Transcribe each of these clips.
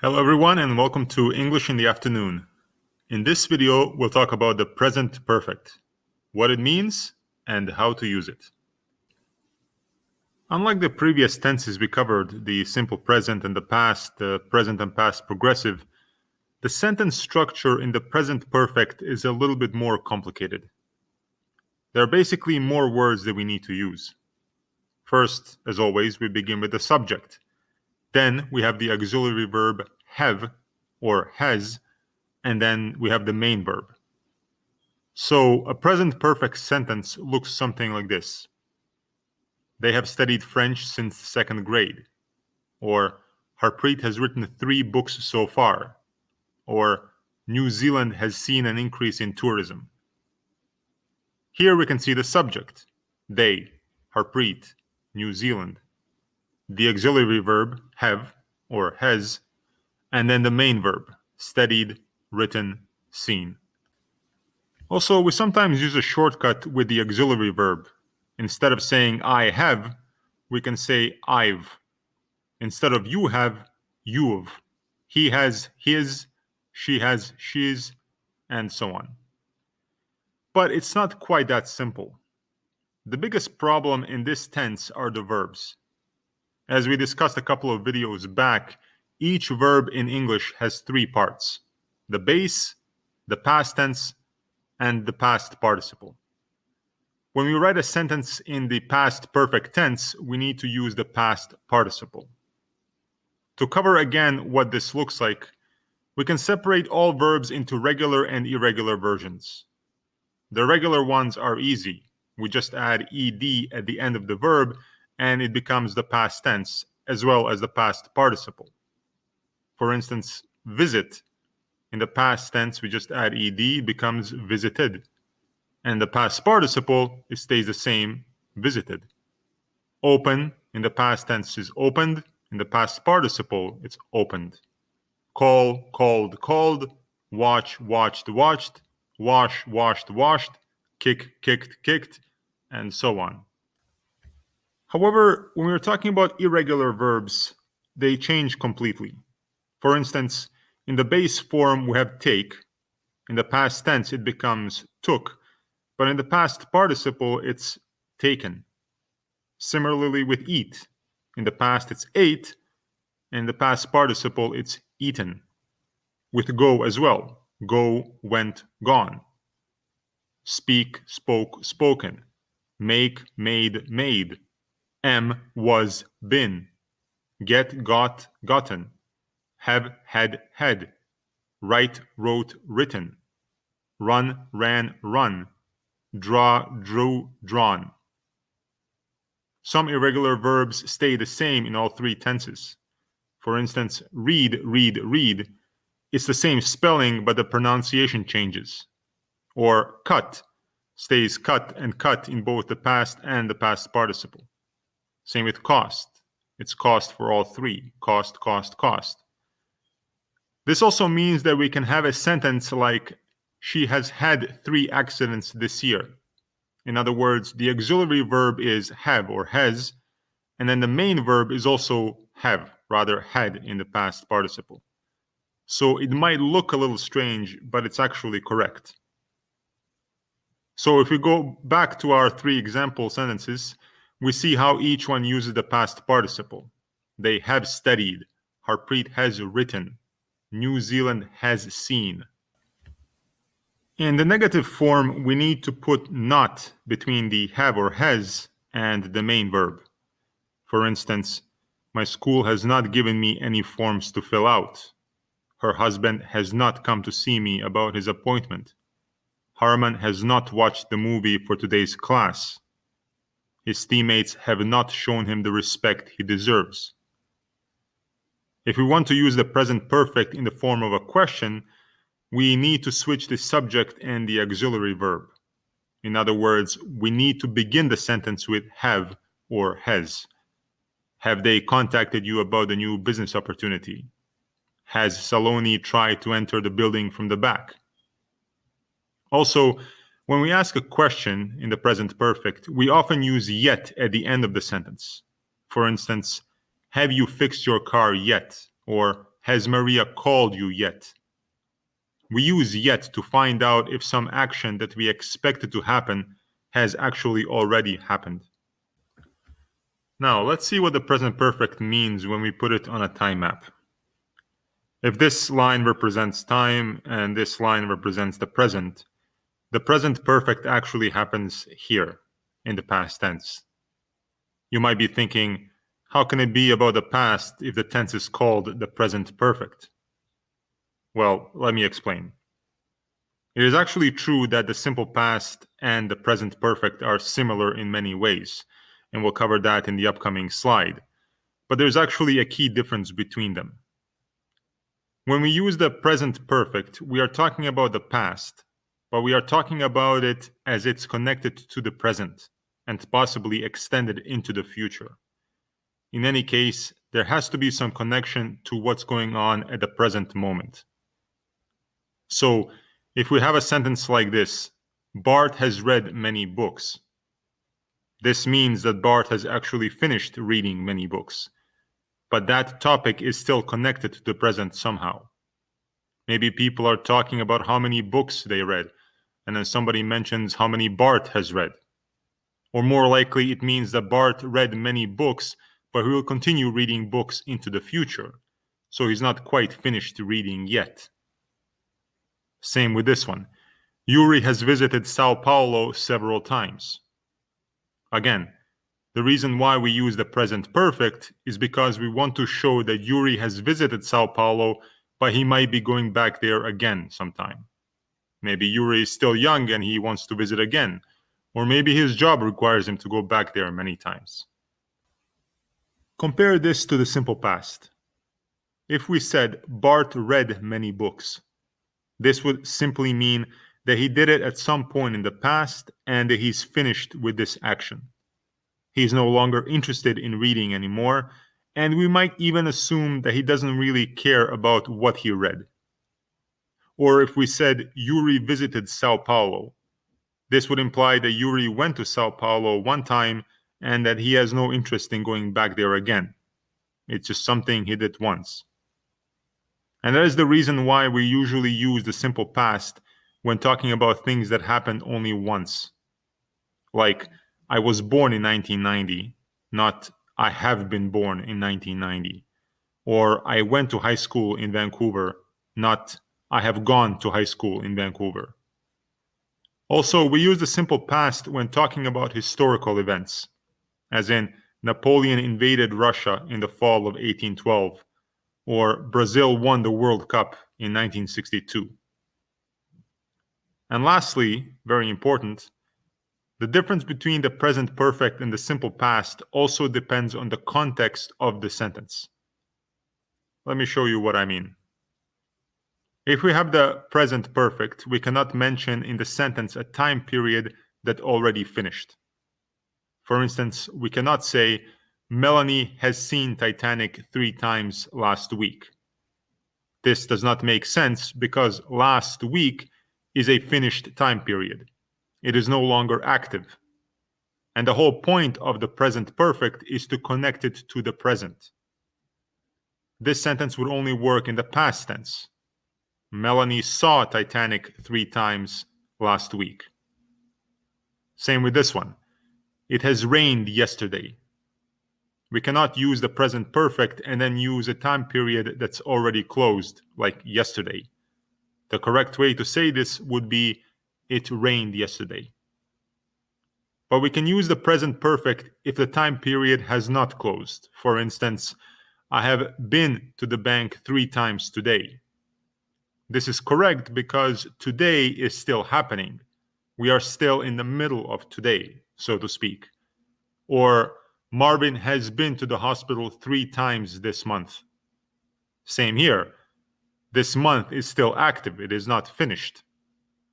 Hello everyone and welcome to English in the Afternoon. In this video, we'll talk about the present perfect, what it means, and how to use it. Unlike the previous tenses we covered, the simple present and the past, the present and past progressive, the sentence structure in the present perfect is a little bit more complicated. There are basically more words that we need to use. First, as always, we begin with the subject. Then we have the auxiliary verb have or has, and then we have the main verb. So a present perfect sentence looks something like this. They have studied French since second grade. Or Harpreet has written 3 books so far. Or New Zealand has seen an increase in tourism. Here we can see the subject. They, Harpreet, New Zealand. The auxiliary verb have or has, and then the main verb, studied, written, seen. Also, we sometimes use a shortcut with the auxiliary verb. Instead of saying I have, we can say I've. Instead of you have, you've. He has his, she has she's, and so on. But it's not quite that simple. The biggest problem in this tense are the verbs. As we discussed a couple of videos back, each verb in English has 3 parts: the base, the past tense, and the past participle. When we write a sentence in the past perfect tense, we need to use the past participle. To cover again what this looks like, we can separate all verbs into regular and irregular versions. The regular ones are easy. We just add ed at the end of the verb, and it becomes the past tense, as well as the past participle. For instance, visit. In the past tense, we just add ed, becomes visited. And the past participle, it stays the same, visited. Open, in the past tense, is opened. In the past participle, it's opened. Call, called, called. Watch, watched, watched. Wash, washed, washed. Kick, kicked, kicked, and so on. However, when we're talking about irregular verbs, they change completely. For instance, in the base form, we have take. In the past tense, it becomes took. But in the past participle, it's taken. Similarly with eat. In the past, it's ate. In the past participle, it's eaten. With go as well. Go, went, gone. Speak, spoke, spoken. Make, made, made. Am, was, been. Get, got, gotten. Have, had, had. Write, wrote, written. Run, ran, run. Draw, drew, drawn. Some irregular verbs stay the same in all 3 tenses. For instance, read, read, read. It's the same spelling, but the pronunciation changes. Or cut stays cut and cut in both the past and the past participle. Same with cost. It's cost for all 3. Cost, cost, cost. This also means that we can have a sentence like, she has had 3 accidents this year. In other words, the auxiliary verb is have or has, and then the main verb is also have, rather had in the past participle. So it might look a little strange, but it's actually correct. So if we go back to our 3 example sentences, we see how each one uses the past participle. They have studied. Harpreet has written. New Zealand has seen. In the negative form, we need to put not between the have or has and the main verb. For instance, my school has not given me any forms to fill out. Her husband has not come to see me about his appointment. Harman has not watched the movie for today's class. His teammates have not shown him the respect he deserves. If we want to use the present perfect in the form of a question, we need to switch the subject and the auxiliary verb. In other words, we need to begin the sentence with have or has. Have they contacted you about the new business opportunity? Has Saloni tried to enter the building from the back? Also, when we ask a question in the present perfect, we often use yet at the end of the sentence. For instance, have you fixed your car yet? Or has Maria called you yet? We use yet to find out if some action that we expected to happen has actually already happened. Now, let's see what the present perfect means when we put it on a time map. If this line represents time and this line represents the present perfect actually happens here in the past tense. You might be thinking, how can it be about the past if the tense is called the present perfect? Well, let me explain. It is actually true that the simple past and the present perfect are similar in many ways, and we'll cover that in the upcoming slide. But there's actually a key difference between them. When we use the present perfect, we are talking about the past, but we are talking about it as it's connected to the present and possibly extended into the future. In any case, there has to be some connection to what's going on at the present moment. So, if we have a sentence like this, Bart has read many books. This means that Bart has actually finished reading many books, but that topic is still connected to the present somehow. Maybe people are talking about how many books they read, and then somebody mentions how many Bart has read. Or more likely, it means that Bart read many books, but he will continue reading books into the future, so he's not quite finished reading yet. Same with this one. Yuri has visited Sao Paulo several times. Again, the reason why we use the present perfect is because we want to show that Yuri has visited Sao Paulo, but he might be going back there again sometime. Maybe Yuri is still young and he wants to visit again, or maybe his job requires him to go back there many times. Compare this to the simple past. If we said Bart read many books, this would simply mean that he did it at some point in the past and that he's finished with this action. He's no longer interested in reading anymore, and we might even assume that he doesn't really care about what he read. Or if we said Yuri visited Sao Paulo, this would imply that Yuri went to Sao Paulo one time and that he has no interest in going back there again. It's just something he did once. And that is the reason why we usually use the simple past when talking about things that happened only once. Like, I was born in 1990, not I have been born in 1990. Or I went to high school in Vancouver, not I have gone to high school in Vancouver. Also, we use the simple past when talking about historical events, as in Napoleon invaded Russia in the fall of 1812, or Brazil won the World Cup in 1962. And lastly, very important, the difference between the present perfect and the simple past also depends on the context of the sentence. Let me show you what I mean. If we have the present perfect, we cannot mention in the sentence a time period that already finished. For instance, we cannot say, Melanie has seen Titanic 3 times last week. This does not make sense because last week is a finished time period. It is no longer active. And the whole point of the present perfect is to connect it to the present. This sentence would only work in the past tense. Melanie saw Titanic 3 times last week. Same with this one. It has rained yesterday. We cannot use the present perfect and then use a time period that's already closed, like yesterday. The correct way to say this would be, it rained yesterday. But we can use the present perfect if the time period has not closed. For instance, I have been to the bank 3 times today. This is correct because today is still happening. We are still in the middle of today, so to speak. Or Marvin has been to the hospital 3 times this month. Same here. This month is still active. It is not finished.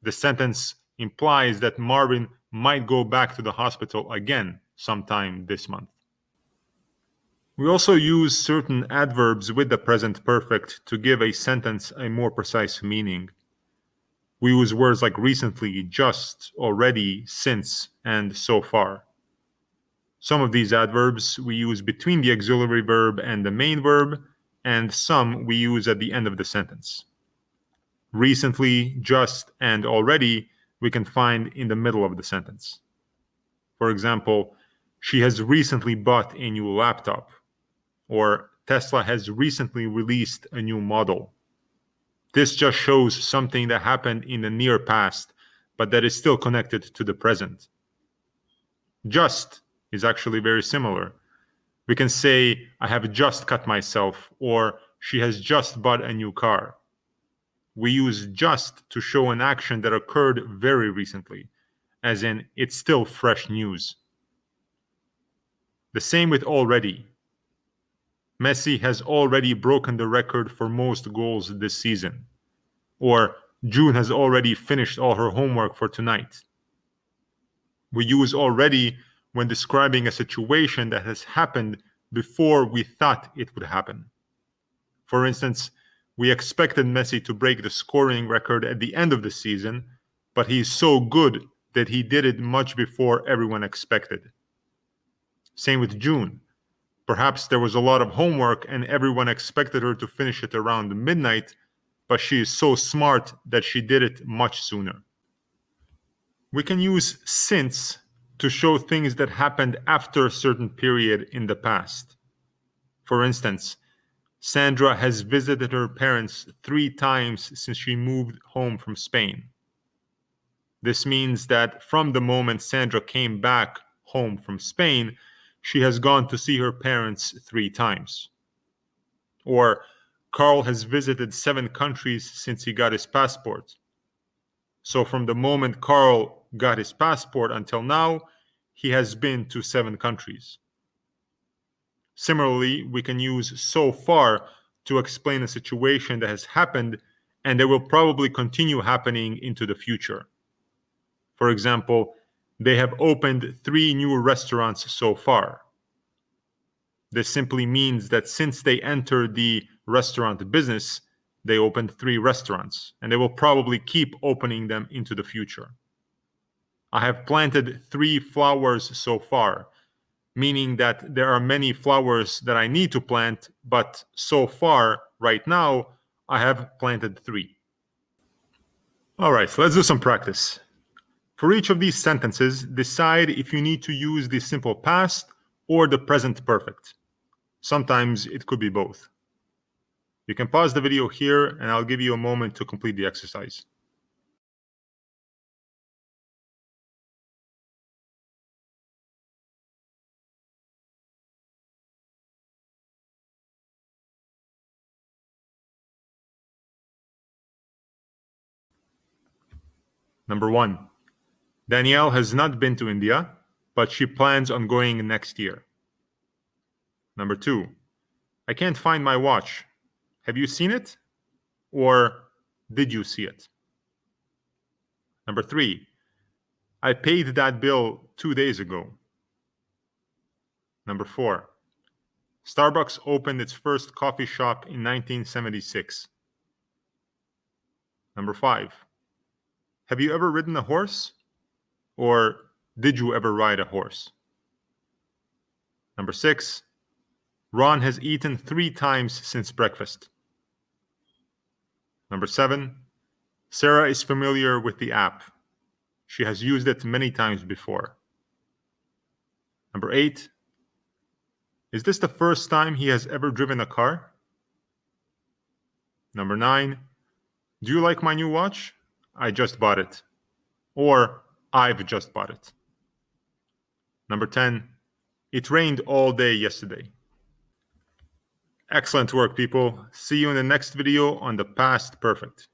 The sentence implies that Marvin might go back to the hospital again sometime this month. We also use certain adverbs with the present perfect to give a sentence a more precise meaning. We use words like recently, just, already, since, and so far. Some of these adverbs we use between the auxiliary verb and the main verb, and some we use at the end of the sentence. Recently, just, and already we can find in the middle of the sentence. For example, she has recently bought a new laptop, or Tesla has recently released a new model. This just shows something that happened in the near past, but that is still connected to the present. Just is actually very similar. We can say, I have just cut myself, or she has just bought a new car. We use just to show an action that occurred very recently, as in, it's still fresh news. The same with already. Messi has already broken the record for most goals this season. Or June has already finished all her homework for tonight. We use already when describing a situation that has happened before we thought it would happen. For instance, we expected Messi to break the scoring record at the end of the season, but he's so good that he did it much before everyone expected. Same with June. Perhaps there was a lot of homework and everyone expected her to finish it around midnight, but she is so smart that she did it much sooner. We can use since to show things that happened after a certain period in the past. For instance, Sandra has visited her parents 3 times since she moved home from Spain. This means that from the moment Sandra came back home from Spain, she has gone to see her parents 3 times. Or Carl has visited 7 countries since he got his passport. So from the moment Carl got his passport until now, he has been to 7 countries. Similarly, we can use so far to explain a situation that has happened and that will probably continue happening into the future. For example, they have opened 3 new restaurants so far. This simply means that since they entered the restaurant business, they opened 3 restaurants, and they will probably keep opening them into the future. I have planted 3 flowers so far, meaning that there are many flowers that I need to plant, but so far, right now, I have planted 3. All right, so let's do some practice. For each of these sentences, decide if you need to use the simple past or the present perfect. Sometimes it could be both. You can pause the video here and I'll give you a moment to complete the exercise. Number 1. Danielle has not been to India, but she plans on going next year. Number 2. I can't find my watch. Have you seen it? Or did you see it? Number 3. I paid that bill 2 days ago. Number 4. Starbucks opened its first coffee shop in 1976. Number 5. Have you ever ridden a horse? Or did you ever ride a horse? Number 6. Ron has eaten 3 times since breakfast. Number 7. Sarah is familiar with the app. She has used it many times before. Number 8. Is this the first time he has ever driven a car? Number 9. Do you like my new watch? I just bought it. Or I've just bought it. Number 10. It rained all day yesterday. Excellent work, people. See you in the next video on the past perfect.